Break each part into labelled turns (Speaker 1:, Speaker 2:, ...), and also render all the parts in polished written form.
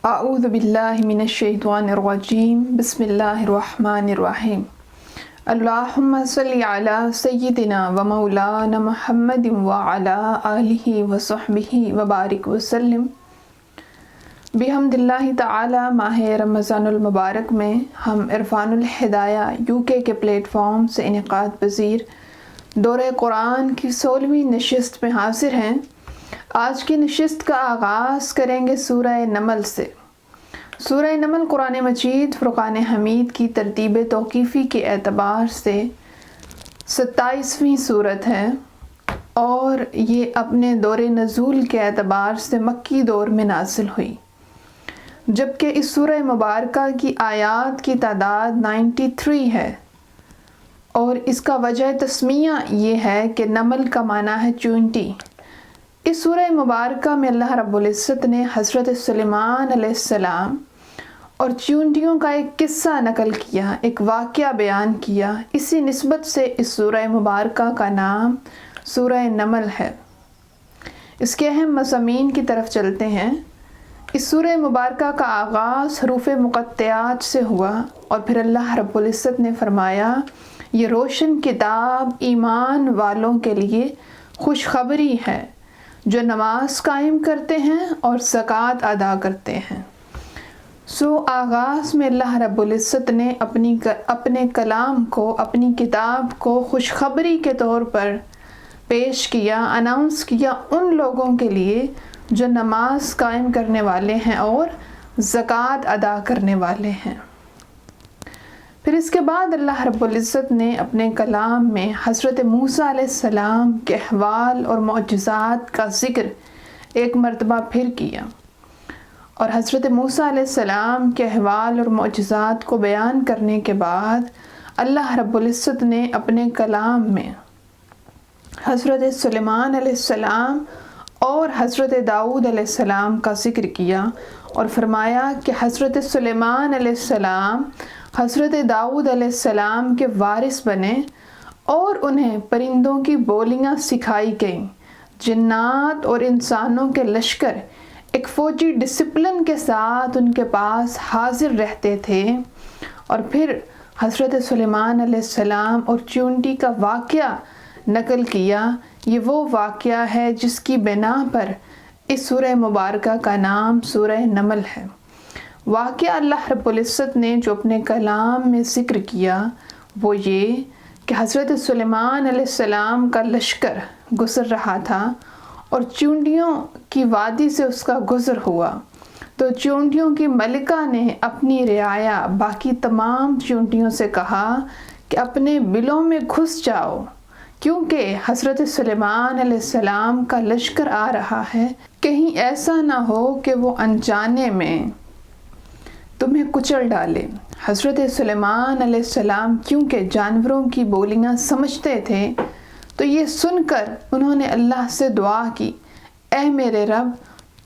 Speaker 1: اعوذ باللہ من الشیطان الرجیم بسم اللہ الرحمن الرحیم اللہم صلی علی سیدنا و مولانا محمد وعلی آلہ وصحبہ وبارک وسلم۔ بحمد اللہ تعالی ماہ رمضان المبارک میں ہم عرفان الہدایہ UK کے پلیٹ فارم سے انعقاد پذیر دورہ قرآن کی 16ویں نشست میں حاضر ہیں۔ آج کی نشست کا آغاز کریں گے سورہ نمل سے۔ سورہ نمل قرآن مجید فرقان حمید کی ترتیب توقیفی کے اعتبار سے 27ویں سورت ہے اور یہ اپنے دور نزول کے اعتبار سے مکی دور میں نازل ہوئی، جبکہ اس سورہ مبارکہ کی آیات کی تعداد 93 ہے، اور اس کا وجہ تسمیہ یہ ہے کہ نمل کا معنی ہے چونٹی۔ اس سورہ مبارکہ میں اللہ رب العزت نے حضرت سلیمان علیہ السلام اور چونٹیوں کا ایک قصہ نقل کیا، ایک واقعہ بیان کیا۔ اسی نسبت سے اس سورہ مبارکہ کا نام سورہ نمل ہے۔ اس کے اہم مضامین کی طرف چلتے ہیں۔ اس سورہ مبارکہ کا آغاز حروف مقطعات سے ہوا، اور پھر اللہ رب العزت نے فرمایا، یہ روشن کتاب ایمان والوں کے لیے خوشخبری ہے جو نماز قائم کرتے ہیں اور زکوٰۃ ادا کرتے ہیں۔ آغاز میں اللہ رب العزت نے اپنے کلام کو، اپنی کتاب کو خوشخبری کے طور پر پیش کیا، اناؤنس کیا ان لوگوں کے لیے جو نماز قائم کرنے والے ہیں اور زکوٰۃ ادا کرنے والے ہیں۔ پھر اس کے بعد اللہ رب العزت نے اپنے کلام میں حضرت موسیٰ علیہ السلام کے احوال اور معجزات کا ذکر ایک مرتبہ پھر کیا، اور حضرت موسیٰ علیہ السلام کے احوال اور معجزات کو بیان کرنے کے بعد اللہ رب العزت نے اپنے کلام میں حضرت سلیمان علیہ السلام اور حضرت داؤد علیہ السلام کا ذکر کیا، اور فرمایا کہ حضرت سلیمان علیہ السلام حضرت داؤد علیہ السلام کے وارث بنے، اور انہیں پرندوں کی بولیاں سکھائی گئیں۔ جنات اور انسانوں کے لشکر ایک فوجی ڈسپلن کے ساتھ ان کے پاس حاضر رہتے تھے۔ اور پھر حضرت سلیمان علیہ السلام اور چونٹی کا واقعہ نقل کیا۔ یہ وہ واقعہ ہے جس کی بنا پر اس سورہ مبارکہ کا نام سورہ نمل ہے۔ واقعہ اللہ رب العزت نے جو اپنے کلام میں ذکر کیا وہ یہ کہ حضرت سلیمان علیہ السلام کا لشکر گزر رہا تھا، اور چونٹیوں کی وادی سے اس کا گزر ہوا، تو چونٹیوں کی ملکہ نے اپنی رعایا باقی تمام چونٹیوں سے کہا کہ اپنے بلوں میں گھس جاؤ، کیونکہ حضرت سلیمان علیہ السلام کا لشکر آ رہا ہے، کہیں ایسا نہ ہو کہ وہ انجانے میں تمہیں کچل ڈالے۔ حضرت سلیمان علیہ السلام کیونکہ جانوروں کی بولیاں سمجھتے تھے، تو یہ سن کر انہوں نے اللہ سے دعا کی، اے میرے رب،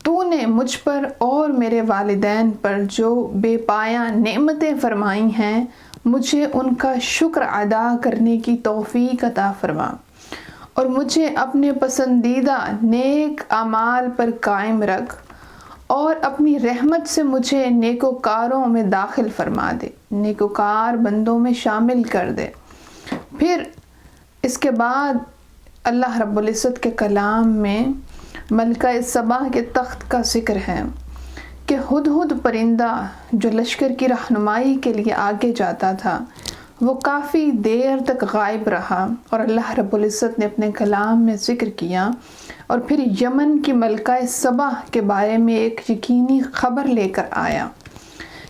Speaker 1: تو نے مجھ پر اور میرے والدین پر جو بے پایہ نعمتیں فرمائی ہیں، مجھے ان کا شکر ادا کرنے کی توفیق عطا فرما، اور مجھے اپنے پسندیدہ نیک اعمال پر قائم رکھ، اور اپنی رحمت سے مجھے نیکوکاروں میں داخل فرما دے، نیکوکار بندوں میں شامل کر دے۔ پھر اس کے بعد اللہ رب العزت کے کلام میں ملکہ سبا کے تخت کا ذکر ہے کہ ہدہد پرندہ جو لشکر کی رہنمائی کے لیے آگے جاتا تھا، وہ کافی دیر تک غائب رہا، اور اللہ رب العزت نے اپنے کلام میں ذکر کیا، اور پھر یمن کی ملکہ سبا کے بارے میں ایک یقینی خبر لے کر آیا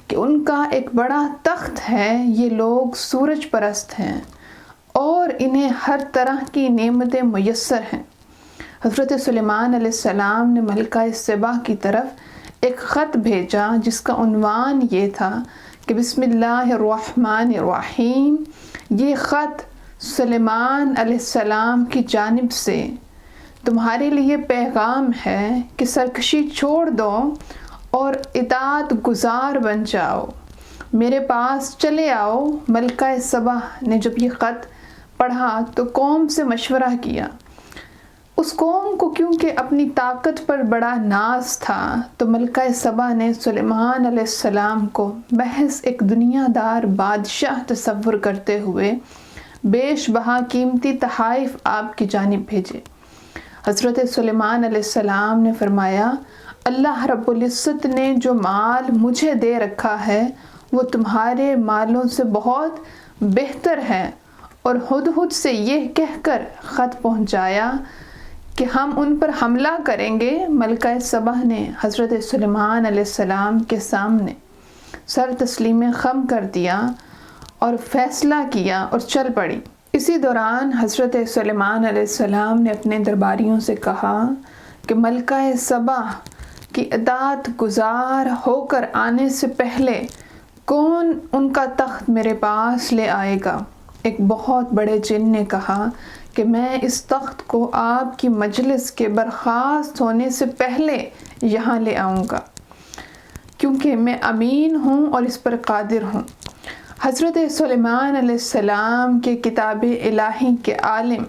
Speaker 1: کہ ان کا ایک بڑا تخت ہے، یہ لوگ سورج پرست ہیں اور انہیں ہر طرح کی نعمتیں میسر ہیں۔ حضرت سلیمان علیہ السلام نے ملکہ سبا کی طرف ایک خط بھیجا جس کا عنوان یہ تھا کہ بسم اللہ الرحمن الرحیم، یہ خط سلیمان علیہ السلام کی جانب سے تمہارے لیے پیغام ہے کہ سرکشی چھوڑ دو اور اطاعت گزار بن جاؤ، میرے پاس چلے آؤ۔ ملکہ سبا نے جب یہ خط پڑھا تو قوم سے مشورہ کیا، اس قوم کو کیونکہ اپنی طاقت پر بڑا ناز تھا تو ملکہ سبا نے سلیمان علیہ السلام کو محض ایک دنیا دار بادشاہ تصور کرتے ہوئے بیش بہا قیمتی تحائف آپ کی جانب بھیجے۔ حضرت سلیمان علیہ السلام نے فرمایا، اللہ رب العزت نے جو مال مجھے دے رکھا ہے وہ تمہارے مالوں سے بہت بہتر ہے، اور ہدہد سے یہ کہہ کر خط پہنچایا کہ ہم ان پر حملہ کریں گے۔ ملکہ سبا نے حضرت سلیمان علیہ السلام کے سامنے سر تسلیم خم کر دیا اور فیصلہ کیا اور چل پڑی۔ اسی دوران حضرت سلیمان علیہ السلام نے اپنے درباریوں سے کہا کہ ملکہ سبا کی اطاعت گزار ہو کر آنے سے پہلے کون ان کا تخت میرے پاس لے آئے گا؟ ایک بہت بڑے جن نے کہا کہ میں اس تخت کو آپ کی مجلس کے برخاست ہونے سے پہلے یہاں لے آؤں گا، کیونکہ میں امین ہوں اور اس پر قادر ہوں۔ حضرت سلیمان علیہ السلام کے کتاب الہی کے عالم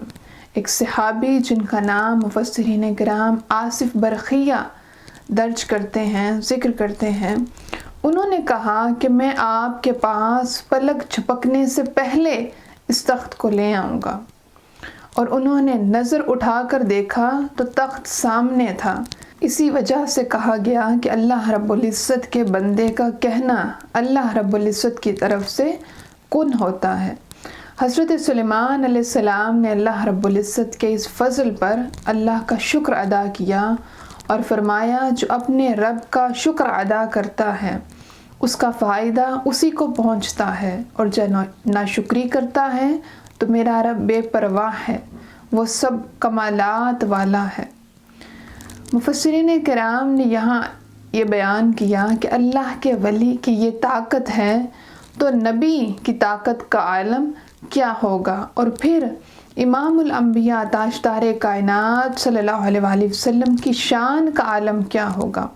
Speaker 1: ایک صحابی جن کا نام مفسرین کرام آصف برقیہ درج کرتے ہیں، ذکر کرتے ہیں، انہوں نے کہا کہ میں آپ کے پاس پلک جھپکنے سے پہلے اس تخت کو لے آؤں گا، اور انہوں نے نظر اٹھا کر دیکھا تو تخت سامنے تھا۔ اسی وجہ سے کہا گیا کہ اللہ رب العزت کے بندے کا کہنا اللہ رب العزت کی طرف سے کن ہوتا ہے۔ حضرت سلیمان علیہ السلام نے اللہ رب العزت کے اس فضل پر اللہ کا شکر ادا کیا اور فرمایا، جو اپنے رب کا شکر ادا کرتا ہے اس کا فائدہ اسی کو پہنچتا ہے، اور جو ناشکری کرتا ہے تو میرا رب بے پرواہ ہے، وہ سب کمالات والا ہے۔ مفسرین کرام نے یہاں یہ بیان کیا کہ اللہ کے ولی کی یہ طاقت ہے تو نبی کی طاقت کا عالم کیا ہوگا، اور پھر امام الانبیاء تاجدار کائنات صلی اللہ علیہ وآلہ وسلم کی شان کا عالم کیا ہوگا۔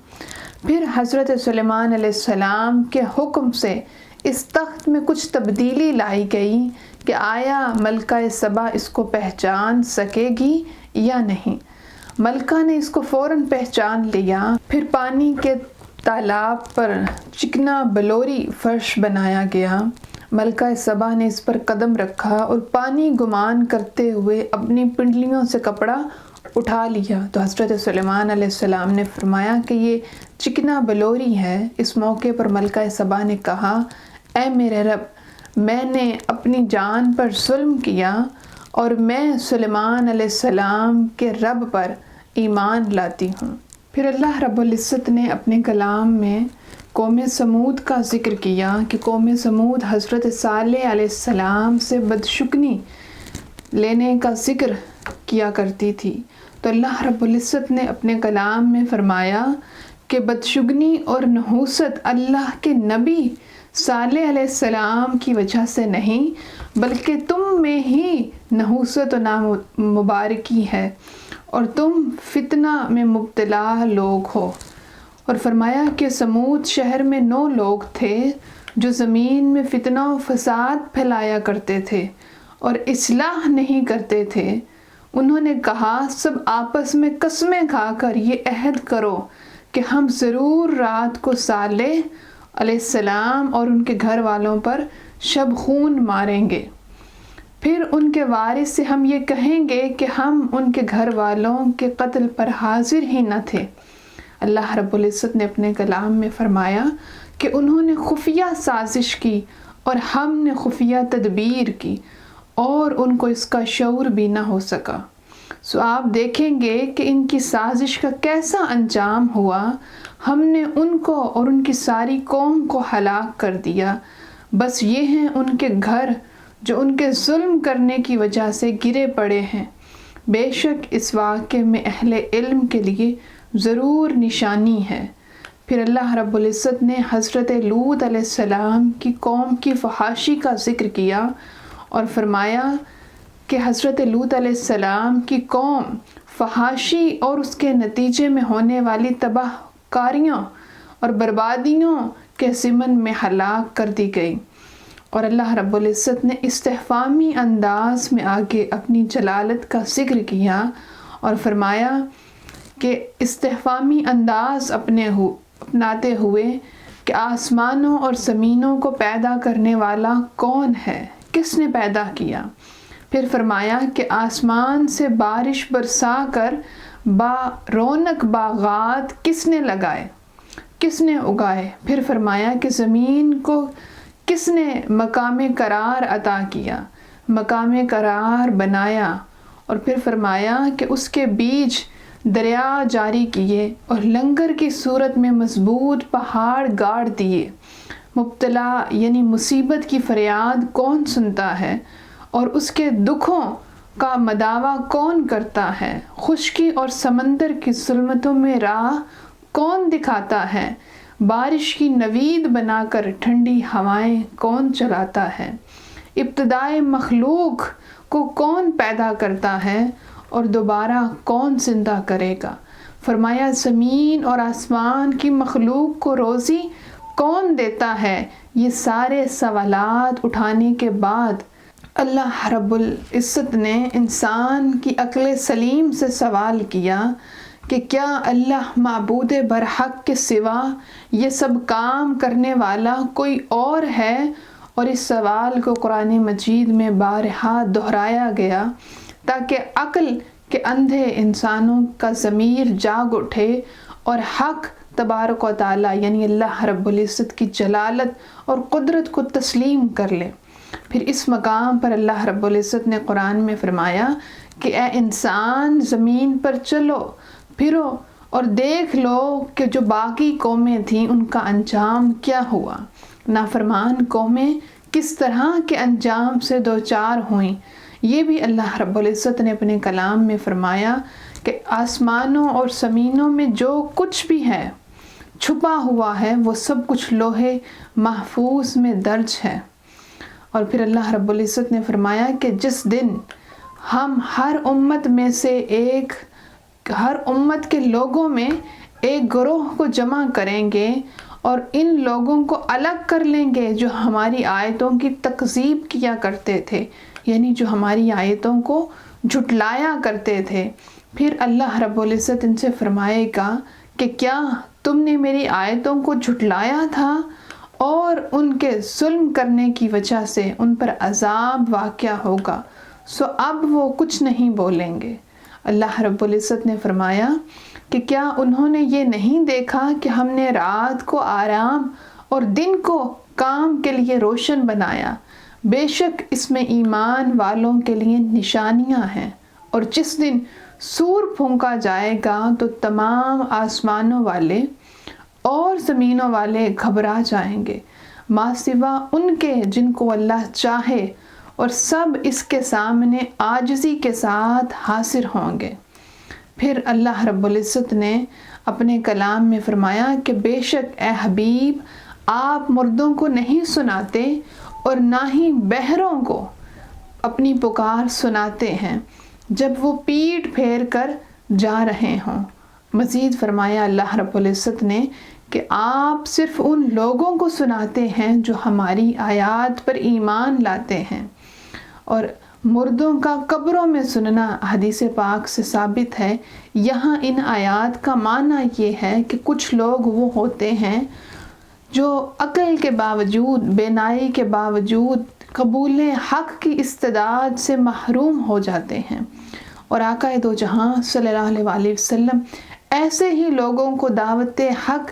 Speaker 1: پھر حضرت سلیمان علیہ السلام کے حکم سے اس تخت میں کچھ تبدیلی لائی گئی کہ آیا ملکہ سبا اس کو پہچان سکے گی یا نہیں۔ ملکہ نے اس کو فوراً پہچان لیا۔ پھر پانی کے تالاب پر چکنا بلوری فرش بنایا گیا۔ ملکہ سبا نے اس پر قدم رکھا اور پانی گمان کرتے ہوئے اپنی پنڈلیوں سے کپڑا اٹھا لیا تو حضرت سلیمان علیہ السلام نے فرمایا کہ یہ چکنا بلوری ہے۔ اس موقع پر ملکہ سبا نے کہا، اے میرے رب، میں نے اپنی جان پر ظلم کیا اور میں سلیمان علیہ السلام کے رب پر ایمان لاتی ہوں۔ پھر اللہ رب العزت نے اپنے کلام میں قوم سمود کا ذکر کیا کہ قوم سمود حضرت صالح علیہ السلام سے بدشگنی لینے کا ذکر کیا کرتی تھی، تو اللہ رب العزت نے اپنے کلام میں فرمایا کہ بدشگنی اور نحوست اللہ کے نبی صالح علیہ السلام کی وجہ سے نہیں بلکہ تم میں ہی نحوست و نامبارکی ہے اور تم فتنہ میں مبتلا لوگ ہو۔ اور فرمایا کہ سمود شہر میں 9 لوگ تھے جو زمین میں فتنہ و فساد پھیلایا کرتے تھے اور اصلاح نہیں کرتے تھے۔ انہوں نے کہا، سب آپس میں قسمیں کھا کر یہ عہد کرو کہ ہم ضرور رات کو صالح علیہ السلام اور ان کے گھر والوں پر شب خون ماریں گے، پھر ان کے وارث سے ہم یہ کہیں گے کہ ہم ان کے گھر والوں کے قتل پر حاضر ہی نہ تھے۔ اللہ رب العزت نے اپنے کلام میں فرمایا کہ انہوں نے خفیہ سازش کی اور ہم نے خفیہ تدبیر کی اور ان کو اس کا شعور بھی نہ ہو سکا۔ سو آپ دیکھیں گے کہ ان کی سازش کا کیسا انجام ہوا۔ ہم نے ان کو اور ان کی ساری قوم کو ہلاک کر دیا، بس یہ ہیں ان کے گھر جو ان کے ظلم کرنے کی وجہ سے گرے پڑے ہیں۔ بے شک اس واقعے میں اہل علم کے لیے ضرور نشانی ہے۔ پھر اللہ رب العزت نے حضرت لوط علیہ السلام کی قوم کی فحاشی کا ذکر کیا اور فرمایا کہ حضرت لوط علیہ السلام کی قوم فحاشی اور اس کے نتیجے میں ہونے والی تباہ کاریوں اور بربادیوں کے ضمن میں ہلاک کر دی گئی، اور اللہ رب العزت نے استفہامی انداز میں آگے اپنی جلالت کا ذکر کیا اور فرمایا کہ استفہامی انداز اپناتے ہوئے کہ آسمانوں اور زمینوں کو پیدا کرنے والا کون ہے، کس نے پیدا کیا؟ پھر فرمایا کہ آسمان سے بارش برسا کر رونق باغات کس نے لگائے، کس نے اگائے؟ پھر فرمایا کہ زمین کو کس نے مقام قرار عطا کیا، مقام قرار بنایا؟ اور پھر فرمایا کہ اس کے بیچ دریا جاری کیے اور لنگر کی صورت میں مضبوط پہاڑ گاڑ دیے۔ مبتلا یعنی مصیبت کی فریاد کون سنتا ہے اور اس کے دکھوں کا مداوا کون کرتا ہے؟ خشکی اور سمندر کی ظلمتوں میں راہ کون دکھاتا ہے؟ بارش کی نوید بنا کر ٹھنڈی ہوائیں کون چلاتا ہے؟ ابتدائے مخلوق کو کون پیدا کرتا ہے اور دوبارہ کون زندہ کرے گا؟ فرمایا زمین اور آسمان کی مخلوق کو روزی کون دیتا ہے؟ یہ سارے سوالات اٹھانے کے بعد اللہ رب العزت نے انسان کی عقل سلیم سے سوال کیا کہ کیا اللہ معبود برحق کے سوا یہ سب کام کرنے والا کوئی اور ہے؟ اور اس سوال کو قرآن مجید میں بارہا دہرایا گیا تاکہ عقل کے اندھے انسانوں کا ضمیر جاگ اٹھے اور حق تبارک و تعالیٰ یعنی اللہ رب العزت کی جلالت اور قدرت کو تسلیم کر لے۔ پھر اس مقام پر اللہ رب العزت نے قرآن میں فرمایا کہ اے انسان زمین پر چلو پھرو اور دیکھ لو کہ جو باقی قومیں تھیں ان کا انجام کیا ہوا، نافرمان قومیں کس طرح کے انجام سے دوچار ہوئیں۔ یہ بھی اللہ رب العزت نے اپنے کلام میں فرمایا کہ آسمانوں اور زمینوں میں جو کچھ بھی ہے چھپا ہوا ہے وہ سب کچھ لوح محفوظ میں درج ہے۔ اور پھر اللہ رب العزت نے فرمایا کہ جس دن ہم ہر امت کے لوگوں میں ایک گروہ کو جمع کریں گے اور ان لوگوں کو الگ کر لیں گے جو ہماری آیتوں کی تکذیب کیا کرتے تھے، یعنی جو ہماری آیتوں کو جھٹلایا کرتے تھے۔ پھر اللہ رب العزت ان سے فرمائے گا کہ کیا تم نے میری آیتوں کو جھٹلایا تھا اور ان کے ظلم کرنے کی وجہ سے ان پر عذاب واقع ہوگا، سو اب وہ کچھ نہیں بولیں گے۔ اللہ رب العزت نے فرمایا کہ کیا انہوں نے یہ نہیں دیکھا کہ ہم نے رات کو آرام اور دن کو کام کے لیے روشن بنایا؟ بے شک اس میں ایمان والوں کے لیے نشانیاں ہیں، اور جس دن سور پھونکا جائے گا تو تمام آسمانوں والے اور زمینوں والے گھبرا جائیں گے ماں سوا ان کے جن کو اللہ چاہے، اور سب اس کے سامنے عاجزی کے ساتھ حاضر ہوں گے۔ پھر اللہ رب العزت نے اپنے کلام میں فرمایا کہ بے شک اے حبیب آپ مردوں کو نہیں سناتے اور نہ ہی بہروں کو اپنی پکار سناتے ہیں جب وہ پیٹ پھیر کر جا رہے ہوں۔ مزید فرمایا اللہ رب العزت نے کہ آپ صرف ان لوگوں کو سناتے ہیں جو ہماری آیات پر ایمان لاتے ہیں، اور مردوں کا قبروں میں سننا حدیث پاک سے ثابت ہے۔ یہاں ان آیات کا معنی یہ ہے کہ کچھ لوگ وہ ہوتے ہیں جو عقل کے باوجود، بینائی کے باوجود قبول حق کی استعداد سے محروم ہو جاتے ہیں، اور آقا دو جہاں صلی اللہ علیہ وآلہ وسلم ایسے ہی لوگوں کو دعوت حق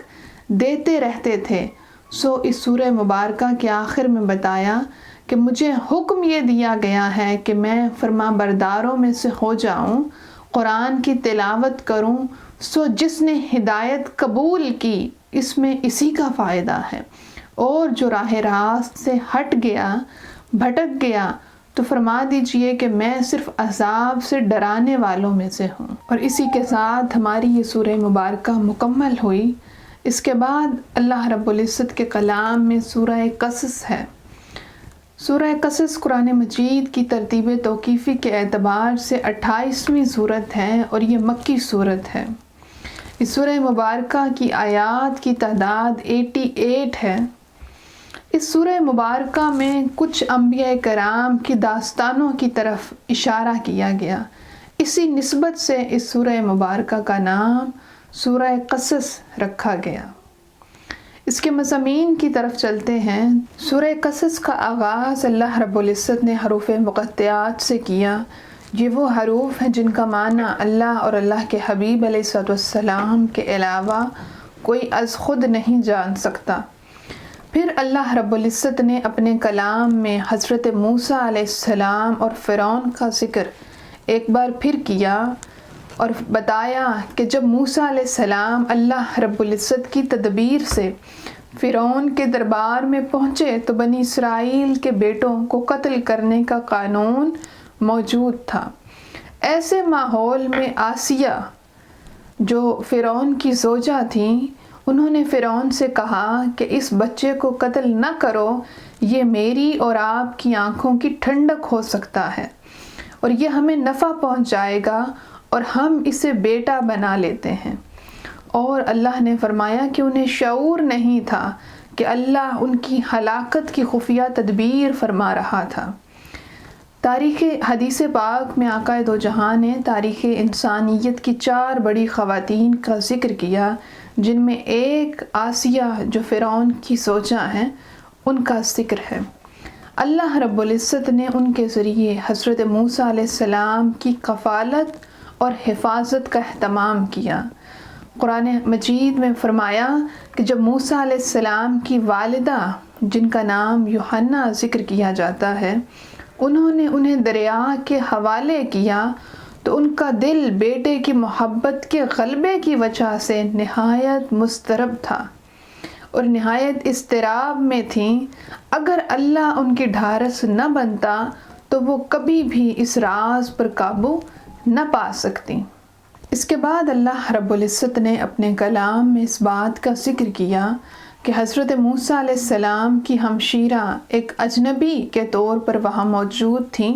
Speaker 1: دیتے رہتے تھے۔ سو اس سورہ مبارکہ کے آخر میں بتایا کہ مجھے حکم یہ دیا گیا ہے کہ میں فرما برداروں میں سے ہو جاؤں، قرآن کی تلاوت کروں، سو جس نے ہدایت قبول کی اس میں اسی کا فائدہ ہے، اور جو راہ راست سے ہٹ گیا، بھٹک گیا، تو فرما دیجئے کہ میں صرف عذاب سے ڈرانے والوں میں سے ہوں۔ اور اسی کے ساتھ ہماری یہ سورہ مبارکہ مکمل ہوئی۔ اس کے بعد اللہ رب العزت کے کلام میں سورہ قصص ہے۔ سورہ قصص قرآن مجید کی ترتیب توقیفی کے اعتبار سے 28ویں سورت ہے اور یہ مکی سورت ہے۔ اس سورہ مبارکہ کی آیات کی تعداد 88 ہے۔ اس سورہ مبارکہ میں کچھ انبیاء کرام کی داستانوں کی طرف اشارہ کیا گیا۔ اسی نسبت سے اس سورہ مبارکہ کا نام سورہ قصص رکھا گیا۔ اس کے مضامین کی طرف چلتے ہیں۔ سورہ قصص کا آغاز اللہ رب العزت نے حروف مقطعات سے کیا۔ یہ وہ حروف ہیں جن کا معنی اللہ اور اللہ کے حبیب علیہ الصلوۃ والسلام کے علاوہ کوئی از خود نہیں جان سکتا۔ پھر اللہ رب العزت نے اپنے کلام میں حضرت موسیٰ علیہ السلام اور فرعون کا ذکر ایک بار پھر کیا اور بتایا کہ جب موسیٰ علیہ السلام اللہ رب العزت کی تدبیر سے فرعون کے دربار میں پہنچے تو بنی اسرائیل کے بیٹوں کو قتل کرنے کا قانون موجود تھا۔ ایسے ماحول میں آسیہ جو فرعون کی زوجہ تھیں، انہوں نے فرعون سے کہا کہ اس بچے کو قتل نہ کرو، یہ میری اور آپ کی آنکھوں کی ٹھنڈک ہو سکتا ہے اور یہ ہمیں نفع پہنچ جائے گا اور ہم اسے بیٹا بنا لیتے ہیں۔ اور اللہ نے فرمایا کہ انہیں شعور نہیں تھا کہ اللہ ان کی ہلاکت کی خفیہ تدبیر فرما رہا تھا۔ تاریخ حدیث پاک میں آقا دو جہاں نے تاریخ انسانیت کی 4 بڑی خواتین کا ذکر کیا، جن میں ایک آسیہ جو فرعون کی زوجہ ہیں ان کا ذکر ہے۔ اللہ رب العزت نے ان کے ذریعے حضرت موسیٰ علیہ السلام کی کفالت اور حفاظت کا اہتمام کیا۔ قرآن مجید میں فرمایا کہ جب موسیٰ علیہ السلام کی والدہ جن کا نام یوحنا ذکر کیا جاتا ہے، انہوں نے انہیں دریا کے حوالے کیا تو ان کا دل بیٹے کی محبت کے غلبے کی وجہ سے نہایت مضطرب تھا اور نہایت اضطراب میں تھیں۔ اگر اللہ ان کی ڈھارس نہ بنتا تو وہ کبھی بھی اس راز پر قابو نہ پا سکتی۔ اس کے بعد اللہ رب العزت نے اپنے کلام میں اس بات کا ذکر کیا کہ حضرت موسیٰ علیہ السلام کی ہمشیرہ ایک اجنبی کے طور پر وہاں موجود تھیں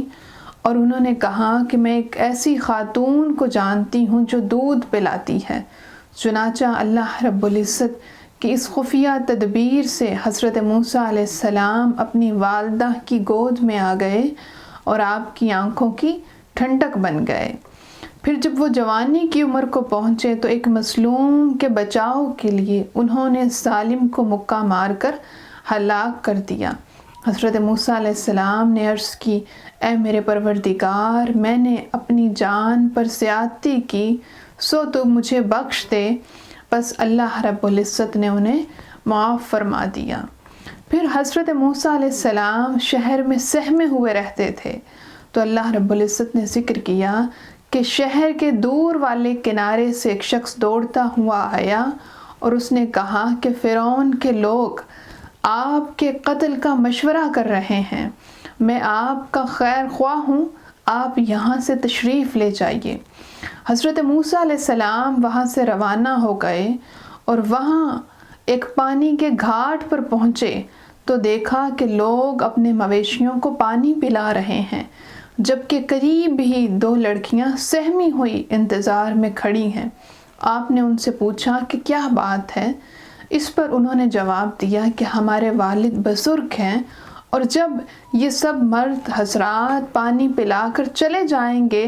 Speaker 1: اور انہوں نے کہا کہ میں ایک ایسی خاتون کو جانتی ہوں جو دودھ پلاتی ہے۔ چنانچہ اللہ رب العزت کی اس خفیہ تدبیر سے حضرت موسیٰ علیہ السلام اپنی والدہ کی گود میں آ گئے اور آپ کی آنکھوں کی ٹھنڈک بن گئے۔ پھر جب وہ جوانی کی عمر کو پہنچے تو ایک مظلوم کے بچاؤ کے لیے انہوں نے ظالم کو مکہ مار کر ہلاک کر دیا۔ حضرت موسیٰ علیہ السلام نے عرض کی، اے میرے پروردگار، میں نے اپنی جان پر زیادتی کی، سو تو مجھے بخش دے۔ بس اللہ رب العزت نے انہیں معاف فرما دیا۔ پھر حضرت موسیٰ علیہ السلام شہر میں سہمے ہوئے رہتے تھے تو اللہ رب العزت نے ذکر کیا کہ شہر کے دور والے کنارے سے ایک شخص دوڑتا ہوا آیا اور اس نے کہا کہ فرعون کے لوگ آپ کے قتل کا مشورہ کر رہے ہیں، میں آپ کا خیر خواہ ہوں، آپ یہاں سے تشریف لے جائیے۔ حضرت موسیٰ علیہ السلام وہاں سے روانہ ہو گئے اور وہاں ایک پانی کے گھاٹ پر پہنچے تو دیکھا کہ لوگ اپنے مویشیوں کو پانی پلا رہے ہیں، جبکہ قریب ہی 2 لڑکیاں سہمی ہوئی انتظار میں کھڑی ہیں۔ آپ نے ان سے پوچھا کہ کیا بات ہے؟ اس پر انہوں نے جواب دیا کہ ہمارے والد بزرگ ہیں اور جب یہ سب مرد حضرات پانی پلا کر چلے جائیں گے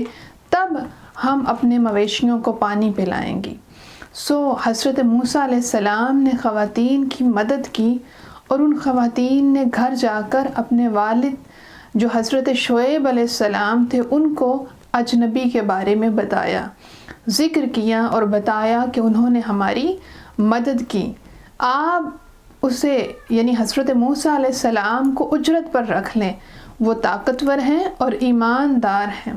Speaker 1: تب ہم اپنے مویشیوں کو پانی پلائیں گی۔ سو حضرت موسیٰ علیہ السلام نے خواتین کی مدد کی اور ان خواتین نے گھر جا کر اپنے والد جو حضرت شعیب علیہ السلام تھے ان کو اجنبی کے بارے میں بتایا، ذکر کیا اور بتایا کہ انہوں نے ہماری مدد کی، آپ اسے یعنی حضرت موسیٰ علیہ السلام کو اجرت پر رکھ لیں، وہ طاقتور ہیں اور ایماندار ہیں۔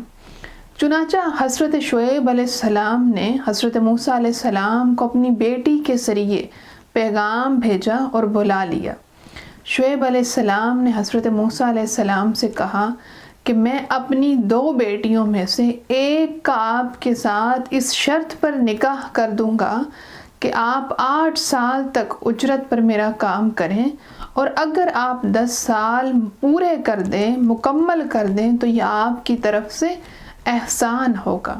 Speaker 1: چنانچہ حضرت شعیب علیہ السلام نے حضرت موسیٰ علیہ السلام کو اپنی بیٹی کے ذریعے پیغام بھیجا اور بلا لیا۔ شعیب علیہ السلام نے حضرت موسیٰ علیہ السلام سے کہا کہ میں اپنی 2 بیٹیوں میں سے ایک کا آپ کے ساتھ اس شرط پر نکاح کر دوں گا کہ آپ 8 سال تک اجرت پر میرا کام کریں، اور اگر آپ 10 سال پورے کر دیں، مکمل کر دیں تو یہ آپ کی طرف سے احسان ہوگا۔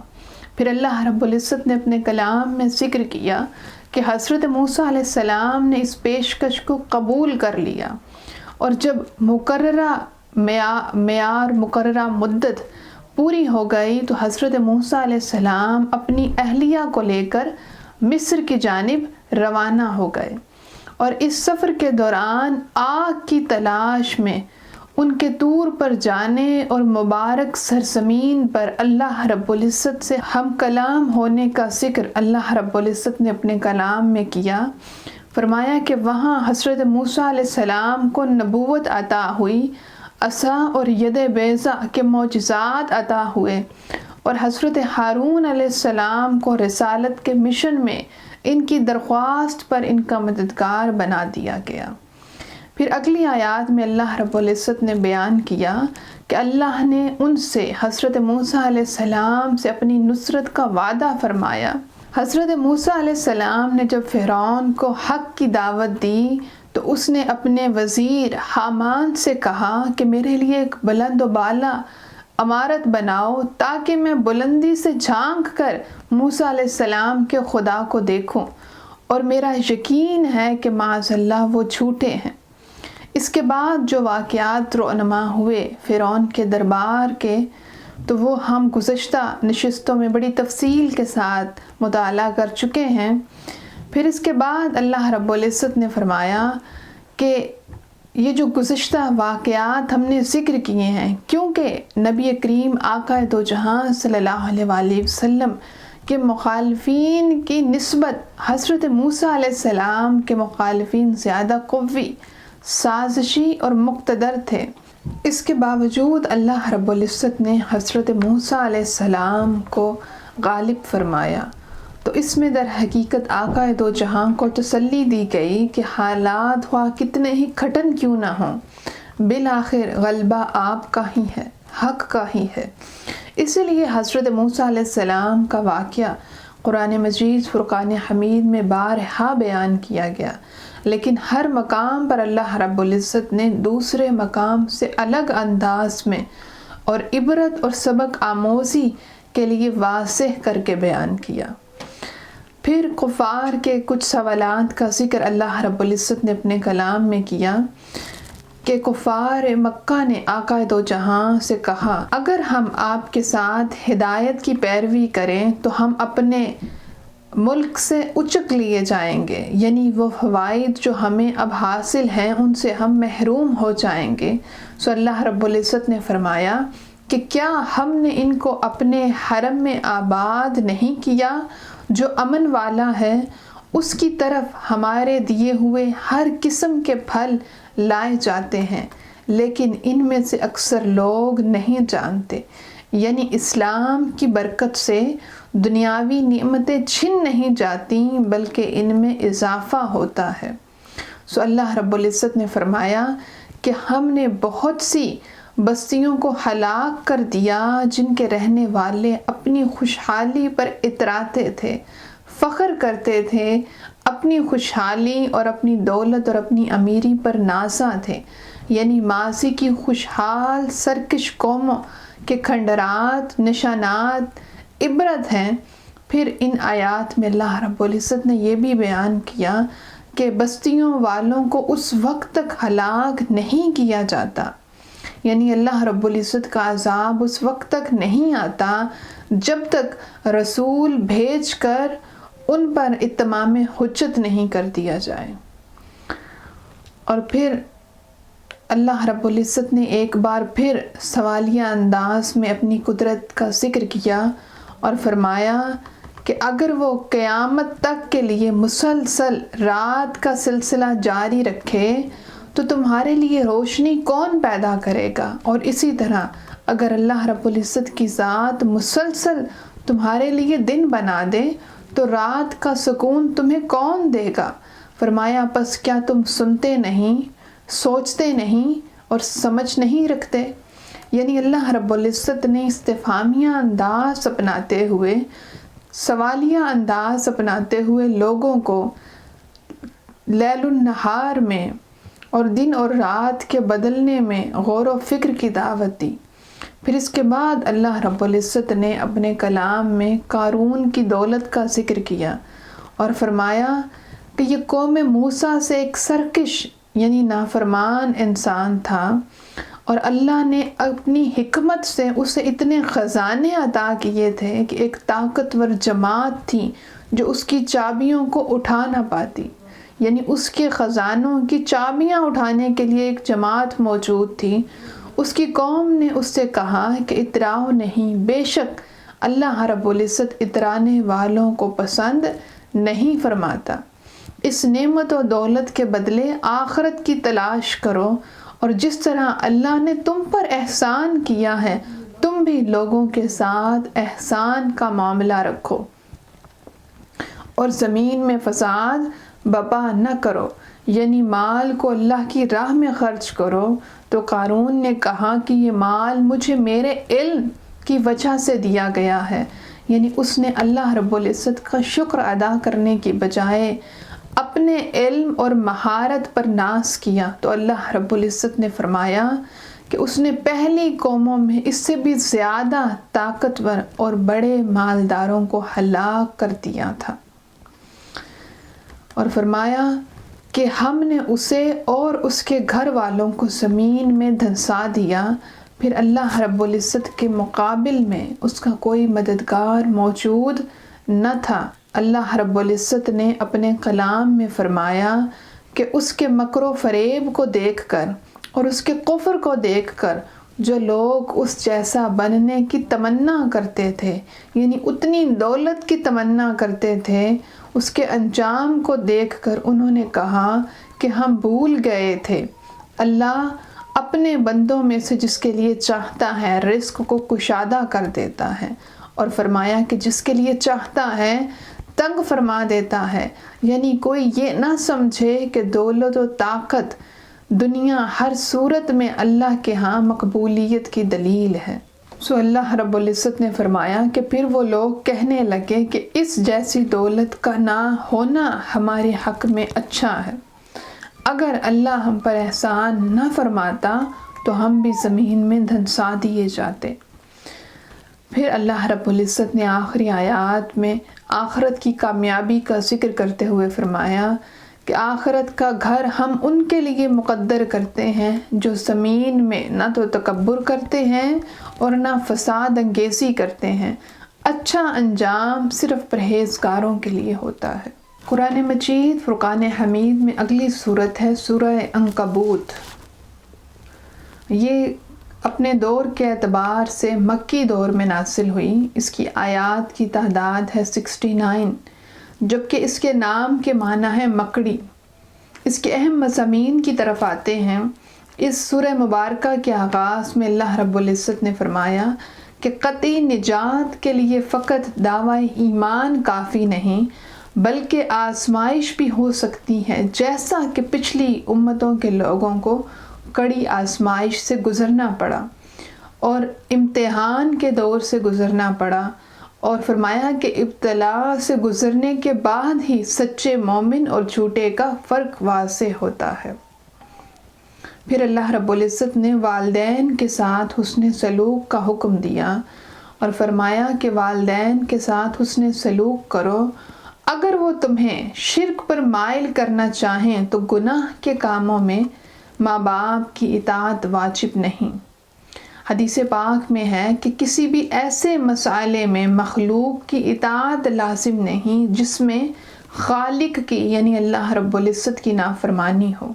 Speaker 1: پھر اللہ رب العزت نے اپنے کلام میں ذکر کیا کہ حضرت موسیٰ علیہ السلام نے اس پیشکش کو قبول کر لیا، اور جب مقررہ معیار مقررہ مدت پوری ہو گئی تو حضرت موسیٰ علیہ السلام اپنی اہلیہ کو لے کر مصر کی جانب روانہ ہو گئے، اور اس سفر کے دوران آگ کی تلاش میں ان کے طور پر جانے اور مبارک سرزمین پر اللہ رب العزت سے ہم کلام ہونے کا ذکر اللہ رب العزت نے اپنے کلام میں کیا۔ فرمایا کہ وہاں حضرت موسیٰ علیہ السلام کو نبوت عطا ہوئی، عصا اور ید بیضا کے معجزات عطا ہوئے، اور حضرت ہارون علیہ السلام کو رسالت کے مشن میں ان کی درخواست پر ان کا مددگار بنا دیا گیا۔ پھر اگلی آیات میں اللہ رب العزت نے بیان کیا کہ اللہ نے ان سے حضرت موسیٰ علیہ السلام سے اپنی نصرت کا وعدہ فرمایا۔ حضرت موسیٰ علیہ السلام نے جب فرعون کو حق کی دعوت دی تو اس نے اپنے وزیر حامان سے کہا کہ میرے لیے ایک بلند و بالا عمارت بناؤ تاکہ میں بلندی سے جھانک کر موسیٰ علیہ السلام کے خدا کو دیکھوں، اور میرا یقین ہے کہ معاذ اللہ وہ جھوٹے ہیں۔ اس کے بعد جو واقعات رونما ہوئے فرعون کے دربار کے، تو وہ ہم گزشتہ نشستوں میں بڑی تفصیل کے ساتھ مطالعہ کر چکے ہیں۔ پھر اس کے بعد اللہ رب العزت نے فرمایا کہ یہ جو گزشتہ واقعات ہم نے ذکر کیے ہیں، کیونکہ نبی کریم آقا دو جہاں صلی اللہ علیہ وآلہ وسلم کے مخالفین کی نسبت حضرت موسیٰ علیہ السلام کے مخالفین زیادہ قوی، سازشی اور مقتدر تھے، اس کے باوجود اللہ رب العزت نے حضرت موسیٰ علیہ السلام کو غالب فرمایا۔ تو اس میں در حقیقت آقا دو جہاں کو تسلی دی گئی کہ حالات ہوا کتنے ہی کھٹن کیوں نہ ہوں، بالآخر غلبہ آپ کا ہی ہے، حق کا ہی ہے۔ اسی لیے حضرت موسیٰ علیہ السلام کا واقعہ قرآن مجید فرقان حمید میں بارہا بیان کیا گیا، لیکن ہر مقام پر اللہ رب العزت نے دوسرے مقام سے الگ انداز میں اور عبرت اور سبق آموزی کے لیے واضح کر کے بیان کیا۔ پھر کفار کے کچھ سوالات کا ذکر اللہ رب العزت نے اپنے کلام میں کیا کہ کفار مکہ نے آقا دو جہاں سے کہا، اگر ہم آپ کے ساتھ ہدایت کی پیروی کریں تو ہم اپنے ملک سے اچک لیے جائیں گے، یعنی وہ فوائد جو ہمیں اب حاصل ہیں ان سے ہم محروم ہو جائیں گے۔ سو اللہ رب العزت نے فرمایا کہ کیا ہم نے ان کو اپنے حرم میں آباد نہیں کیا جو امن والا ہے، اس کی طرف ہمارے دیے ہوئے ہر قسم کے پھل لائے جاتے ہیں، لیکن ان میں سے اکثر لوگ نہیں جانتے، یعنی اسلام کی برکت سے دنیاوی نعمتیں چھن نہیں جاتی بلکہ ان میں اضافہ ہوتا ہے۔ سو اللہ رب العزت نے فرمایا کہ ہم نے بہت سی بستیوں کو ہلاک کر دیا جن کے رہنے والے اپنی خوشحالی پر اتراتے تھے، فخر کرتے تھے، اپنی خوشحالی اور اپنی دولت اور اپنی امیری پر نازاں تھے، یعنی ماضی کی خوشحال سرکش قوموں کے کھنڈرات نشانات عبرت ہیں۔ پھر ان آیات میں اللہ رب العزت نے یہ بھی بیان کیا کہ بستیوں والوں کو اس وقت تک ہلاک نہیں کیا جاتا، یعنی اللہ رب العزت کا عذاب اس وقت تک نہیں آتا جب تک رسول بھیج کر ان پر اتمام حجت نہیں کر دیا جائے۔ اور پھر اللہ رب العزت نے ایک بار پھر سوالیہ انداز میں اپنی قدرت کا ذکر کیا اور فرمایا کہ اگر وہ قیامت تک کے لیے مسلسل رات کا سلسلہ جاری رکھے تو تمہارے لیے روشنی کون پیدا کرے گا، اور اسی طرح اگر اللہ رب العزت کی ذات مسلسل تمہارے لیے دن بنا دے تو رات کا سکون تمہیں کون دے گا۔ فرمایا پس کیا تم سنتے نہیں، سوچتے نہیں اور سمجھ نہیں رکھتے؟ یعنی اللہ رب العزت نے استفہامیہ انداز اپناتے ہوئے، سوالیہ انداز اپناتے ہوئے لوگوں کو لیل النہار میں اور دن اور رات کے بدلنے میں غور و فکر کی دعوت دی۔ پھر اس کے بعد اللہ رب العزت نے اپنے کلام میں قارون کی دولت کا ذکر کیا اور فرمایا کہ یہ قوم موسیٰ سے ایک سرکش یعنی نافرمان انسان تھا، اور اللہ نے اپنی حکمت سے اسے اتنے خزانے عطا کیے تھے کہ ایک طاقتور جماعت تھی جو اس کی چابیوں کو اٹھا نہ پاتی، یعنی اس کے خزانوں کی چابیاں اٹھانے کے لیے ایک جماعت موجود تھی۔ اس کی قوم نے اس سے کہا کہ اتراؤ نہیں، بے شک اللہ رب العزت اترانے والوں کو پسند نہیں فرماتا۔ اس نعمت و دولت کے بدلے آخرت کی تلاش کرو، اور جس طرح اللہ نے تم پر احسان کیا ہے تم بھی لوگوں کے ساتھ احسان کا معاملہ رکھو، اور زمین میں فساد برپا نہ کرو، یعنی مال کو اللہ کی راہ میں خرچ کرو۔ تو قارون نے کہا کہ یہ مال مجھے میرے علم کی وجہ سے دیا گیا ہے، یعنی اس نے اللہ رب العزت کا شکر ادا کرنے کی بجائے اپنے علم اور مہارت پر ناز کیا۔ تو اللہ رب العزت نے فرمایا کہ اس نے پہلی قوموں میں اس سے بھی زیادہ طاقتور اور بڑے مالداروں کو ہلاک کر دیا تھا، اور فرمایا کہ ہم نے اسے اور اس کے گھر والوں کو زمین میں دھنسا دیا، پھر اللہ رب العزت کے مقابل میں اس کا کوئی مددگار موجود نہ تھا۔ اللہ رب العزت نے اپنے کلام میں فرمایا کہ اس کے مکر و فریب کو دیکھ کر اور اس کے کفر کو دیکھ کر جو لوگ اس جیسا بننے کی تمنا کرتے تھے، یعنی اتنی دولت کی تمنا کرتے تھے، اس کے انجام کو دیکھ کر انہوں نے کہا کہ ہم بھول گئے تھے۔ اللہ اپنے بندوں میں سے جس کے لیے چاہتا ہے رزق کو کشادہ کر دیتا ہے، اور فرمایا کہ جس کے لیے چاہتا ہے تنگ فرما دیتا ہے، یعنی کوئی یہ نہ سمجھے کہ دولت و طاقت دنیا ہر صورت میں اللہ کے ہاں مقبولیت کی دلیل ہے۔ سو اللہ رب العزت نے فرمایا کہ پھر وہ لوگ کہنے لگے کہ اس جیسی دولت کا نہ ہونا ہمارے حق میں اچھا ہے، اگر اللہ ہم پر احسان نہ فرماتا تو ہم بھی زمین میں دھنسا دیے جاتے۔ پھر اللہ رب العزت نے آخری آیات میں آخرت کی کامیابی کا ذکر کرتے ہوئے فرمایا کہ آخرت کا گھر ہم ان کے لیے مقدر کرتے ہیں جو زمین میں نہ تو تکبر کرتے ہیں اور نہ فساد انگیزی کرتے ہیں، اچھا انجام صرف پرہیزگاروں کے لیے ہوتا ہے۔ قرآن مجید فرقان حمید میں اگلی سورت ہے سورہ عنکبوت۔ یہ اپنے دور کے اعتبار سے مکی دور میں نازل ہوئی۔ اس کی آیات کی تعداد ہے 69، جبکہ اس کے نام کے معنی ہے مکڑی۔ اس کے اہم مضامین کی طرف آتے ہیں۔ اس سورہ مبارکہ کے آغاز میں اللہ رب العزت نے فرمایا کہ قطعی نجات کے لیے فقط دعوی ایمان کافی نہیں، بلکہ آزمائش بھی ہو سکتی ہے، جیسا کہ پچھلی امتوں کے لوگوں کو کڑی آزمائش سے گزرنا پڑا اور امتحان کے دور سے گزرنا پڑا، اور فرمایا کہ ابتلا سے گزرنے کے بعد ہی سچے مومن اور جھوٹے کا فرق واضح ہوتا ہے۔ پھر اللہ رب العزت نے والدین کے ساتھ حسن سلوک کا حکم دیا اور فرمایا کہ والدین کے ساتھ حسن سلوک کرو، اگر وہ تمہیں شرک پر مائل کرنا چاہیں تو گناہ کے کاموں میں ماں باپ کی اطاعت واجب نہیں۔ حدیث پاک میں ہے کہ کسی بھی ایسے مسئلے میں مخلوق کی اطاعت لازم نہیں جس میں خالق کی یعنی اللہ رب العزت کی نافرمانی ہو۔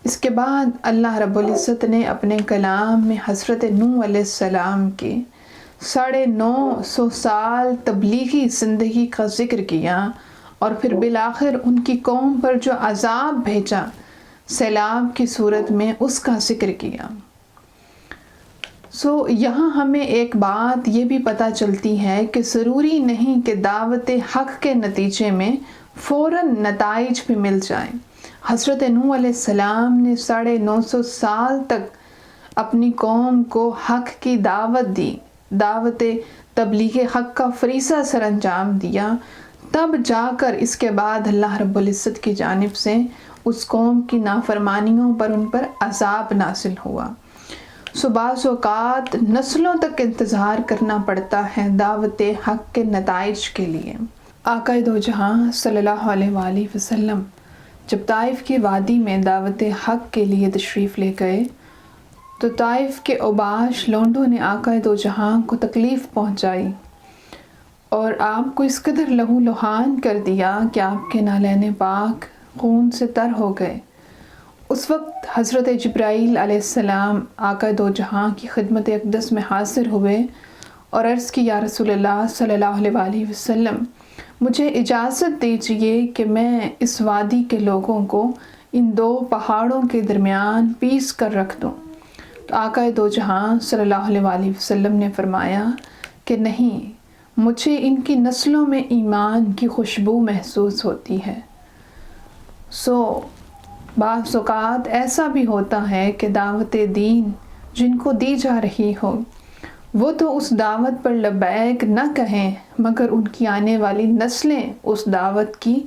Speaker 1: اس کے بعد اللہ رب العزت نے اپنے کلام میں حضرت نوح علیہ السلام کے 950 سال تبلیغی زندگی کا ذکر کیا، اور پھر بالآخر ان کی قوم پر جو عذاب بھیجا سیلاب کی صورت میں اس کا ذکر کیا۔ یہاں ہمیں ایک بات یہ بھی پتہ چلتی ہے کہ ضروری نہیں کہ دعوت حق کے نتیجے میں فوراً نتائج بھی مل جائیں۔ حضرت نوح علیہ السلام نے 950 سال تک اپنی قوم کو حق کی دعوت دی، دعوت تبلیغ حق کا فریضہ سر انجام دیا، تب جا کر اس کے بعد اللہ رب العزت کی جانب سے اس قوم کی نافرمانیوں پر ان پر عذاب نازل ہوا۔ بعض اوقات نسلوں تک انتظار کرنا پڑتا ہے دعوت حق کے نتائج کے لیے۔ آقا دو جہاں صلی اللہ علیہ وآلہ وسلم جب طائف کی وادی میں دعوت حق کے لیے تشریف لے گئے تو طائف کے اوباش لونڈوں نے آقا دو جہاں کو تکلیف پہنچائی اور آپ کو اس قدر لہو لہان کر دیا کہ آپ کے نالین پاک خون سے تر ہو گئے۔ اس وقت حضرت جبرائیل علیہ السلام آقا دو جہاں کی خدمت اقدس میں حاضر ہوئے اور عرض کی، یا رسول اللہ صلی اللہ علیہ وآلہ وسلم، مجھے اجازت دیجیے کہ میں اس وادی کے لوگوں کو ان دو پہاڑوں کے درمیان پیس کر رکھ دوں۔ تو آقا دو جہاں صلی اللہ علیہ وآلہ وسلم نے فرمایا کہ نہیں، مجھے ان کی نسلوں میں ایمان کی خوشبو محسوس ہوتی ہے۔ بعض اوقات ایسا بھی ہوتا ہے کہ دعوت دین جن کو دی جا رہی ہو وہ تو اس دعوت پر لبیک نہ کہیں، مگر ان کی آنے والی نسلیں اس دعوت کی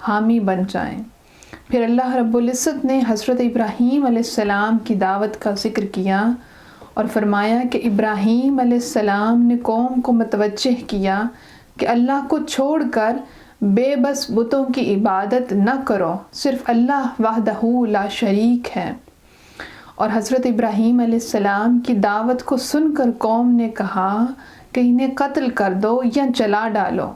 Speaker 1: حامی بن جائیں۔ پھر اللہ رب العزت نے حضرت ابراہیم علیہ السلام کی دعوت کا ذکر کیا اور فرمایا کہ ابراہیم علیہ السلام نے قوم کو متوجہ کیا کہ اللہ کو چھوڑ کر بے بس بتوں کی عبادت نہ کرو، صرف اللہ وحدہ لا شریک ہے۔ اور حضرت ابراہیم علیہ السلام کی دعوت کو سن کر قوم نے کہا کہ انہیں قتل کر دو یا جلا ڈالو،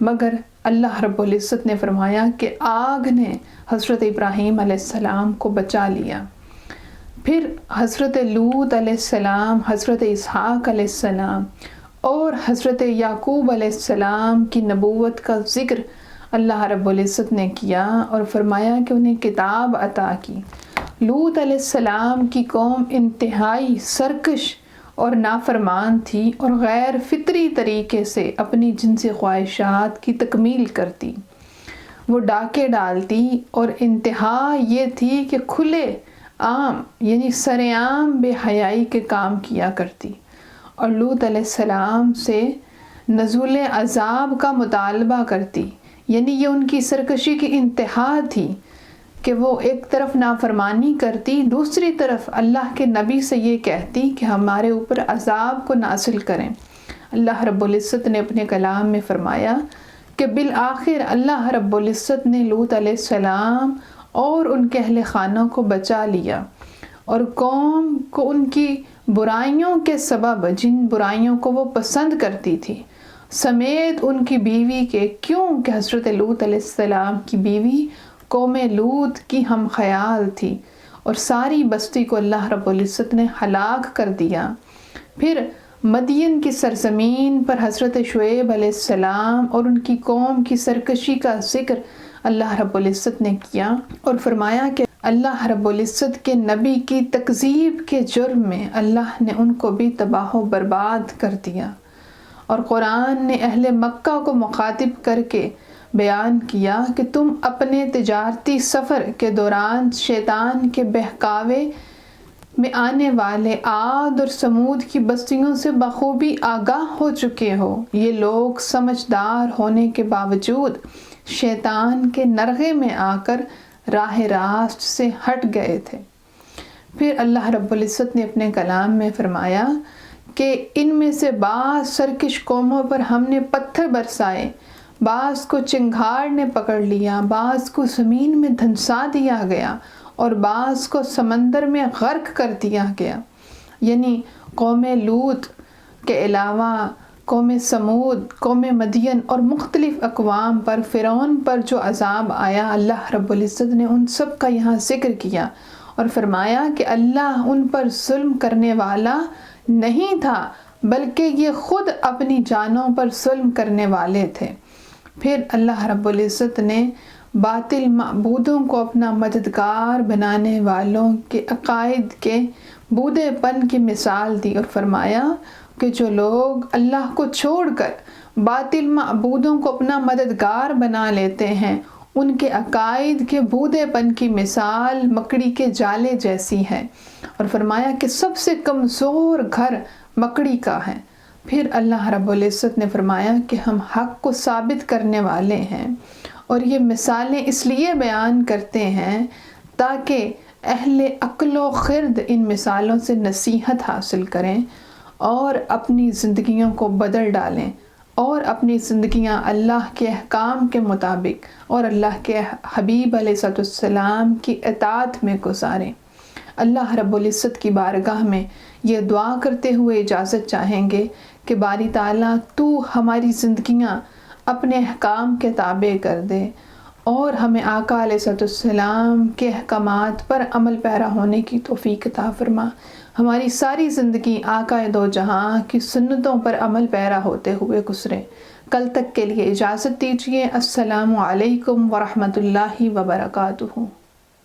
Speaker 1: مگر اللہ رب العزت نے فرمایا کہ آگ نے حضرت ابراہیم علیہ السلام کو بچا لیا۔ پھر حضرت لوط علیہ السلام، حضرت اسحاق علیہ السلام اور حضرت یعقوب علیہ السلام کی نبوت کا ذکر اللہ رب العزت نے کیا اور فرمایا کہ انہیں کتاب عطا کی۔ لوط علیہ السلام کی قوم انتہائی سرکش اور نافرمان تھی اور غیر فطری طریقے سے اپنی جنسی خواہشات کی تکمیل کرتی، وہ ڈاکے ڈالتی اور انتہا یہ تھی کہ کھلے عام یعنی سرے عام بے حیائی کے کام کیا کرتی اور لوط علیہ السلام سے نزول عذاب کا مطالبہ کرتی۔ یعنی یہ ان کی سرکشی کی انتہا تھی کہ وہ ایک طرف نافرمانی کرتی، دوسری طرف اللہ کے نبی سے یہ کہتی کہ ہمارے اوپر عذاب کو نازل کریں۔ اللہ رب العزت نے اپنے کلام میں فرمایا کہ بالآخر اللہ رب العزت نے لوط علیہ السلام اور ان کے اہل خانوں کو بچا لیا اور قوم کو ان کی برائیوں کے سبب، جن برائیوں کو وہ پسند کرتی تھی، سمیت ان کی بیوی کے، کیوں کہ حضرت لوط علیہ السلام کی بیوی قوم لوط کی ہم خیال تھی، اور ساری بستی کو اللہ رب العزت نے ہلاک کر دیا۔ پھر مدین کی سرزمین پر حضرت شعیب علیہ السلام اور ان کی قوم کی سرکشی کا ذکر اللہ رب العزت نے کیا اور فرمایا کہ اللہ رب العزت کے نبی کی تکذیب کے جرم میں اللہ نے ان کو بھی تباہ و برباد کر دیا۔ اور قرآن نے اہل مکہ کو مخاطب کر کے بیان کیا کہ تم اپنے تجارتی سفر کے دوران شیطان کے بہکاوے میں آنے والے عاد اور سمود کی بستیوں سے بخوبی آگاہ ہو چکے ہو۔ یہ لوگ سمجھدار ہونے کے باوجود شیطان کے نرغے میں آ کر راہ راست سے ہٹ گئے تھے۔ پھر اللہ رب العزت نے اپنے کلام میں فرمایا کہ ان میں سے بعض سرکش قوموں پر ہم نے پتھر برسائے، بعض کو چنگھاڑ نے پکڑ لیا، بعض کو زمین میں دھنسا دیا گیا اور بعض کو سمندر میں غرق کر دیا گیا۔ یعنی قوم لوط کے علاوہ قوم سمود، قوم مدین اور مختلف اقوام پر، فرعون پر جو عذاب آیا، اللہ رب العزت نے ان سب کا یہاں ذکر کیا اور فرمایا کہ اللہ ان پر ظلم کرنے والا نہیں تھا، بلکہ یہ خود اپنی جانوں پر ظلم کرنے والے تھے۔ پھر اللہ رب العزت نے باطل معبودوں کو اپنا مددگار بنانے والوں کے عقائد کے بودے پن کی مثال دی اور فرمایا کہ جو لوگ اللہ کو چھوڑ کر باطل معبودوں کو اپنا مددگار بنا لیتے ہیں، ان کے عقائد کے بودے پن کی مثال مکڑی کے جالے جیسی ہے، اور فرمایا کہ سب سے کمزور گھر مکڑی کا ہے۔ پھر اللہ رب العزت نے فرمایا کہ ہم حق کو ثابت کرنے والے ہیں، اور یہ مثالیں اس لیے بیان کرتے ہیں تاکہ اہل عقل و خرد ان مثالوں سے نصیحت حاصل کریں اور اپنی زندگیوں کو بدل ڈالیں اور اپنی زندگیاں اللہ کے احکام کے مطابق اور اللہ کے حبیب علیہ السلام کی اطاعت میں گزاریں۔ اللہ رب العزت کی بارگاہ میں یہ دعا کرتے ہوئے اجازت چاہیں گے کہ باری تعالیٰ تو ہماری زندگیاں اپنے احکام کے تابع کر دے اور ہمیں آقا علیہ السلام کے احکامات پر عمل پیرا ہونے کی توفیق عطا فرما۔ ہماری ساری زندگی آقا دو جہاں کی سنتوں پر عمل پیرا ہوتے ہوئے گزرے۔ کل تک کے لیے اجازت دیجیے۔ السلام علیکم ورحمۃ اللہ وبرکاتہ۔